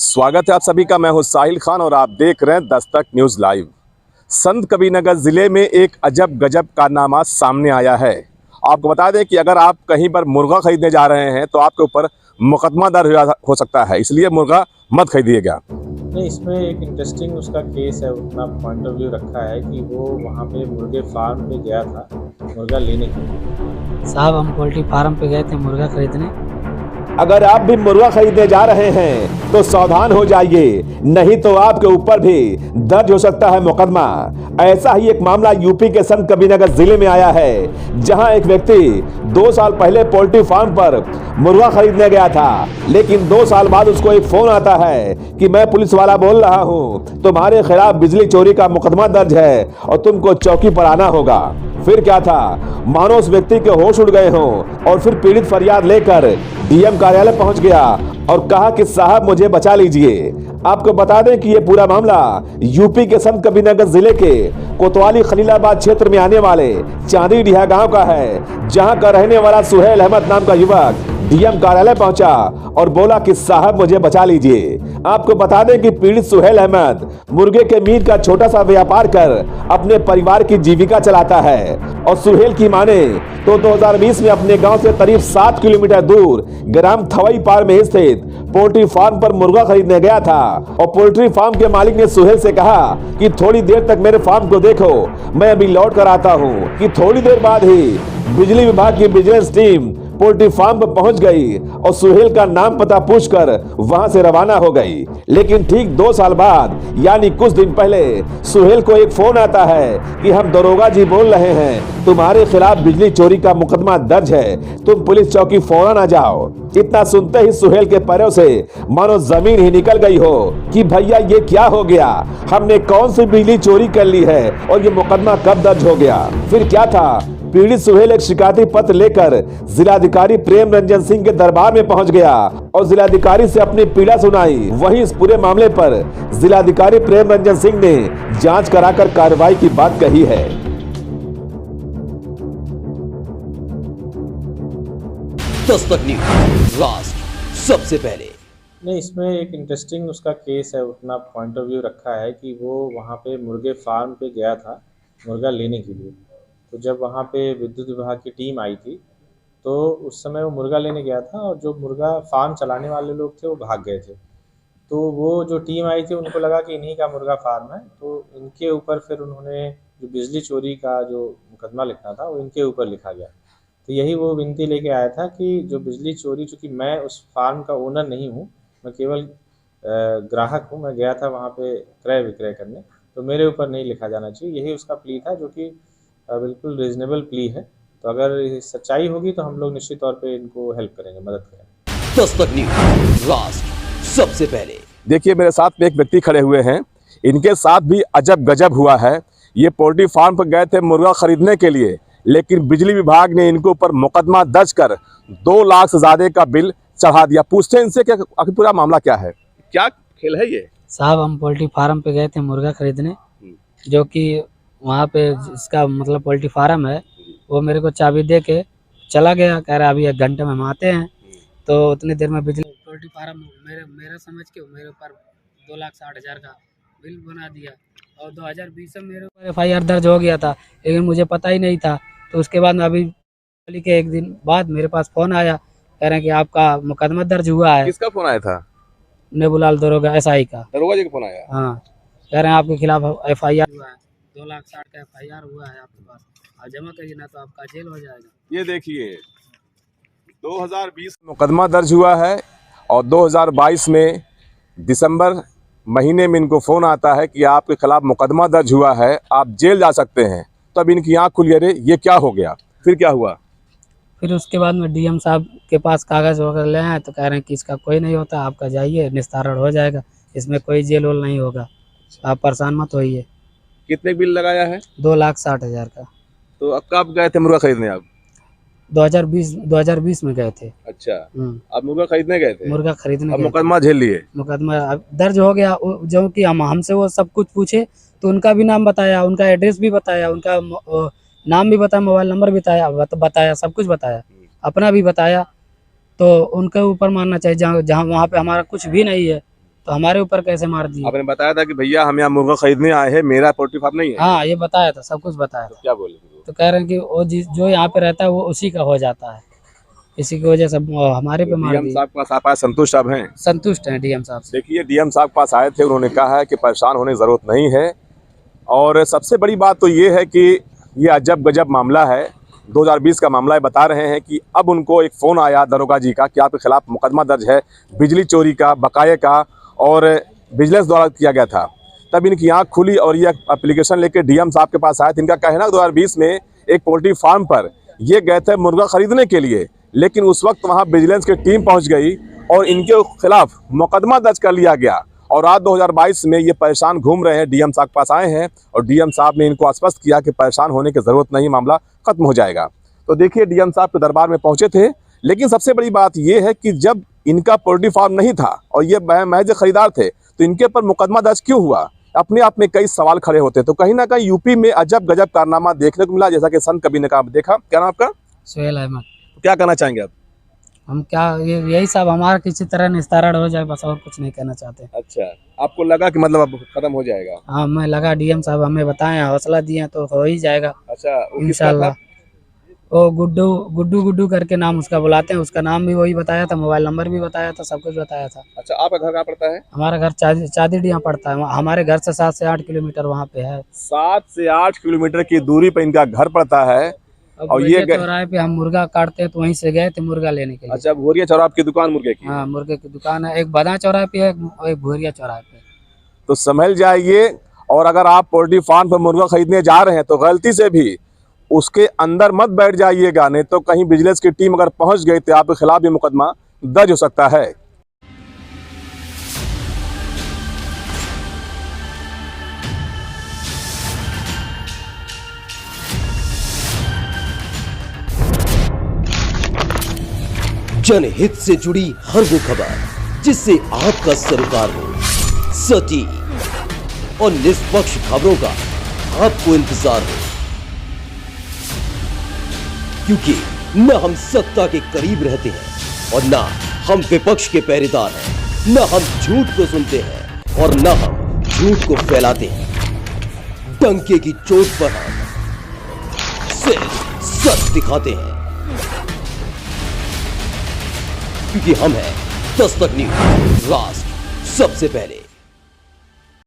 स्वागत है आप सभी का। मैं हूं साहिल खान और आप देख रहे हैं दस्तक न्यूज़ लाइव। संत कबीरनगर ज़िले में एक अजब गजब कारनामा सामने आया है। आपको बता दें कि अगर आप कहीं पर मुर्गा खरीदने जा रहे हैं तो आपके ऊपर मुकदमा दर्ज हो सकता है, इसलिए मुर्गा मत खरीदिएगा। नहीं, इसमें एक इंटरेस्टिंग उसका केस है, अपना पॉइंट ऑफ व्यू रखा है कि वो वहाँ पे मुर्गे फार्म पे गया था मुर्गा लेने के लिए। साहब हम पोल्ट्री फार्म पे गए थे मुर्गा खरीदने। अगर आप भी मुर्गा खरीदने जा रहे हैं तो सावधान हो जाइए, नहीं तो आपके ऊपर भी दर्ज हो सकता है मुकदमा। ऐसा ही एक मामला यूपी के संत कबीरनगर जिले में आया है, जहां एक व्यक्ति 2 साल पहले पोल्ट्री फार्म पर मुर्गा खरीदने गया था, लेकिन 2 साल बाद उसको एक फोन आता है कि मैं पुलिस वाला बोल रहा हूं, तुम्हारे खिलाफ बिजली चोरी का मुकदमा दर्ज है और तुमको चौकी पर आना होगा। फिर क्या था, मानो उस व्यक्ति के होश उड़ गए हों और फिर पीड़ित फरियाद लेकर डीएम कार्यालय पहुंच गया और कहा कि साहब मुझे बचा लीजिए। आपको बता दें कि ये पूरा मामला यूपी के संत कबीरनगर जिले के कोतवाली खलीलाबाद क्षेत्र में आने वाले चांदी डीहा गांव का है, जहां का रहने वाला सुहेल अहमद नाम का युवक डीएम कार्यालय पहुंचा और बोला कि साहब मुझे बचा लीजिए। आपको बता दें कि पीड़ित सुहेल अहमद मुर्गे के मीट का छोटा सा व्यापार कर अपने परिवार की जीविका चलाता है और सुहेल की माने तो 2020 में अपने गांव से करीब 7 किलोमीटर दूर ग्राम थवई पार में स्थित पोल्ट्री फार्म पर मुर्गा खरीदने गया था और पोल्ट्री फार्म के मालिक ने सुहेल से कहा कि थोड़ी देर तक मेरे फार्म को देखो, मैं अभी लौट कर आता हूँ। कि थोड़ी देर बाद ही बिजली विभाग की विजिलेंस टीम पोल्ट्री फार्म पर पहुंच गई और सुहेल का नाम पता पूछकर वहां से रवाना हो गई। लेकिन ठीक 2 साल बाद यानी कुछ दिन पहले सुहेल को एक फोन आता है कि हम दरोगा जी बोल रहे हैं, तुम्हारे खिलाफ बिजली चोरी का मुकदमा दर्ज है, तुम पुलिस चौकी फौरन आ जाओ। इतना सुनते ही सुहेल के पैरों से मानो जमीन ही निकल गई हो कि भैया ये क्या हो गया, हमने कौन सी बिजली चोरी कर ली है और ये मुकदमा कब दर्ज हो गया। फिर क्या था, पीड़ित सुहेल एक शिकायती पत्र लेकर जिलाधिकारी प्रेम रंजन सिंह के दरबार में पहुंच गया और जिलाधिकारी से अपनी पीड़ा सुनाई। वहीं इस पूरे मामले पर जिलाधिकारी प्रेम रंजन सिंह ने जांच कराकर कार्रवाई की बात कही है। दस्तक न्यूज़ राष्ट्र सबसे पहले। नहीं, इसमें एक इंटरेस्टिंग उसका केस है, अपना पॉइंट ऑफ व्यू रखा है कि वो वहाँ पे मुर्गे फार्म पे गया था मुर्गा लेने के लिए। तो जब वहाँ पे विद्युत विभाग की टीम आई थी तो उस समय वो मुर्गा लेने गया था और जो मुर्गा फार्म चलाने वाले लोग थे वो भाग गए थे। तो वो जो टीम आई थी उनको लगा कि इन्हीं का मुर्गा फार्म है, तो इनके ऊपर फिर उन्होंने जो बिजली चोरी का जो मुकदमा लिखना था वो इनके ऊपर लिखा गया। तो यही वो विनती लेके आया था कि जो बिजली चोरी, चूँकि मैं उस फार्म का ओनर नहीं हूँ, मैं केवल ग्राहक हूँ, मैं गया था वहाँ पे क्रय विक्रय करने, तो मेरे ऊपर नहीं लिखा जाना चाहिए। यही उसका प्ली था, जो कि बिल्कुल रीजनेबल प्ली है। तो अगर सच्चाई होगी तो हम लोग निश्चित तौर पे इनको हेल्प करेंगे, मदद करेंगे। दस्तक न्यूज़ राष्ट्र सबसे पहले। देखिए मेरे साथ में एक व्यक्ति खड़े हुए हैं, इनके साथ भी अजब गजब हुआ है। ये पोल्ट्री फार्म पर गए थे मुर्गा खरीदने के लिए, लेकिन बिजली विभाग ने इनके ऊपर मुकदमा दर्ज कर 2 लाख से ज्यादा का बिल चढ़ा दिया। पूछते हैं इनसे कि आखिर पूरा मामला क्या है, क्या खेल है ये। साहब हम पोल्ट्री फार्म पे गए थे मुर्गा खरीदने, जो कि वहाँ पे जिसका मतलब पोल्ट्री फार्म है वो मेरे को चाबी दे के चला गया, कह रहा अभी 1 घंटे में हम आते हैं। तो उतनी देर में बिजली पोल्ट्री फार्म मेरा समझ के मेरे ऊपर 2,60,000 का बिल बना दिया और 2020 में मेरे ऊपर FIR दर्ज हो गया था, लेकिन मुझे पता ही नहीं था। तो उसके बाद में अभी के 1 दिन बाद मेरे पास फ़ोन आया, कह रहे हैं कि आपका मुकदमा दर्ज हुआ है। किसका फोन आया था? नेबुलाल दरोगा SI का। दरोगा जी का फोन आया? हाँ, कह रहे हैं आपके खिलाफ FIR हुआ है, 2,60,000 का FIR हुआ है आपके पास, आप जमा करिए ना तो आपका जेल हो जाएगा। ये देखिए 2020 मुकदमा दर्ज हुआ है और 2022 में दिसंबर महीने में इनको फ़ोन आता है कि आपके खिलाफ मुकदमा दर्ज हुआ है, आप जेल जा सकते हैं। तब इनकी आँख खुली, अरे ये क्या हो गया। फिर क्या हुआ? फिर उसके बाद में DM साहब के पास कागज़ वगैरह ले आए तो कह रहे हैं कि इसका कोई नहीं होता, आपका जाइए निस्तारण हो जाएगा, इसमें कोई जेल वेल नहीं होगा, आप परेशान मत होइए। कितने बिल लगाया है? 2,60,000 का। तो अब कब गए थे मुर्गा खरीदने आप? 2020 में गए थे। अच्छा, आप मुर्गा खरीदने गए थे? मुर्गा खरीदने अब गए मुकदमा झेल लिए? मुकदमा अब दर्ज हो गया। जो कि हमसे वो सब कुछ पूछे तो उनका भी नाम बताया, उनका एड्रेस भी बताया, उनका नाम भी बताया, मोबाइल नंबर भी बताया, सब कुछ बताया, अपना भी बताया। तो उनके ऊपर मानना चाहिए, जहाँ वहाँ पे हमारा कुछ भी नहीं है। तो हमारे ऊपर कैसे मार दिए? आपने बताया था कि भैया हम यहाँ मुर्गा खरीदने आए हैं, मेरा पोल्ट्री फार्म नहीं है। हाँ, ये बताया था, सब कुछ बताया था। क्या बोले? तो कह रहे हैं कि वो जो यहाँ पे रहता है वो उसी का हो जाता है, इसी की वजह से हमारे पे मार डीएम दिए। साहब के पास आप आए, संतुष्ट साहब हैं? संतुष्ट हैं डीएम साहब से। देखिए डीएम साहब के पास आए थे, उन्होंने कहा है कि परेशान होने की ज़रूरत नहीं है। और सबसे बड़ी बात तो ये है कि ये अजब गजब मामला है, 2020 का मामला है। बता रहे हैं कि अब उनको एक फ़ोन आया दरोगा जी का कि आपके खिलाफ मुकदमा दर्ज है बिजली चोरी का, बकाये का, और विजिलेंस द्वारा किया गया था। तब इनकी आँख खुली और ये एप्लीकेशन लेके डीएम साहब के पास आए थे। इनका कहना 2020 में एक पोल्ट्री फार्म पर ये गए थे मुर्गा खरीदने के लिए, लेकिन उस वक्त वहाँ विजिलेंस की टीम पहुँच गई और इनके खिलाफ मुकदमा दर्ज कर लिया गया। और आज 2022 में ये परेशान घूम रहे हैं, डीएम साहब के पास आए हैं और डीएम साहब ने इनको आश्वस्त किया कि परेशान होने की ज़रूरत नहीं, मामला खत्म हो जाएगा। तो देखिए डीएम साहब के दरबार में पहुंचे थे, लेकिन सबसे बड़ी बात ये है कि जब इनका पोल्ट्री फार्म नहीं था और ये महज खरीदार थे, तो इनके पर मुकदमा दर्ज क्यों हुआ? अपने आप में कई सवाल खड़े होते। तो कहीं ना कहीं यूपी में अजब गजब कारनामा देखने को मिला, जैसा कि संत कबीर ने कहा। देखा, क्या नाम आपका? सोहेल अहमद। क्या कहना चाहेंगे आप? हम क्या, यही सब हमारा किसी तरह निस्तारण हो जाए, बस और कुछ नहीं कहना चाहते। अच्छा, आपको लगा कि मतलब अब खत्म हो जाएगा? हाँ, मैं लगा डीएम साहब हमें बताएं, हौसला दिए तो हो ही जाएगा अच्छा, वो किसका इंशाल्लाह। था? वो गुड्डू करके नाम उसका बुलाते हैं, उसका नाम भी वही बताया था, मोबाइल नंबर भी बताया था, सब कुछ बताया था। अच्छा, आपका घर कहाँ पड़ता है? हमारा घर चादीडिया पड़ता है, हमारे घर से 7 से 8 किलोमीटर वहाँ पे है। 7 से 8 किलोमीटर की दूरी पर इनका घर पड़ता है। और ये चौराहे पे हम मुर्गा काटते हैं, तो वहीं से गए थे मुर्गा लेने के लिए। अच्छा, भोरिया चौराहा आपकी दुकान मुर्गे की? हाँ, मुर्गे की दुकान है, एक बदा चौराहे पे है, एक भोरिया चौराहे पे। तो समझ जाइए। और अगर आप पोल्ट्री फार्म पर मुर्गा खरीदने जा रहे हैं तो गलती से भी उसके अंदर मत बैठ जाइएगा, नहीं तो कहीं विजिलेंस की टीम अगर पहुंच गई तो आपके खिलाफ भी मुकदमा दर्ज हो सकता है। जनहित से जुड़ी हर वो खबर जिससे आपका सरोकार हो, सटीक और निष्पक्ष खबरों का आपको इंतजार हो, क्योंकि न हम सत्ता के करीब रहते हैं और न हम विपक्ष के पहरेदार हैं, न हम झूठ को सुनते हैं और न हम झूठ को फैलाते हैं। डंके की चोट पर हम सिर्फ सच दिखाते हैं, क्योंकि हम हैं दस्तक न्यूज, राष्ट्र सबसे पहले।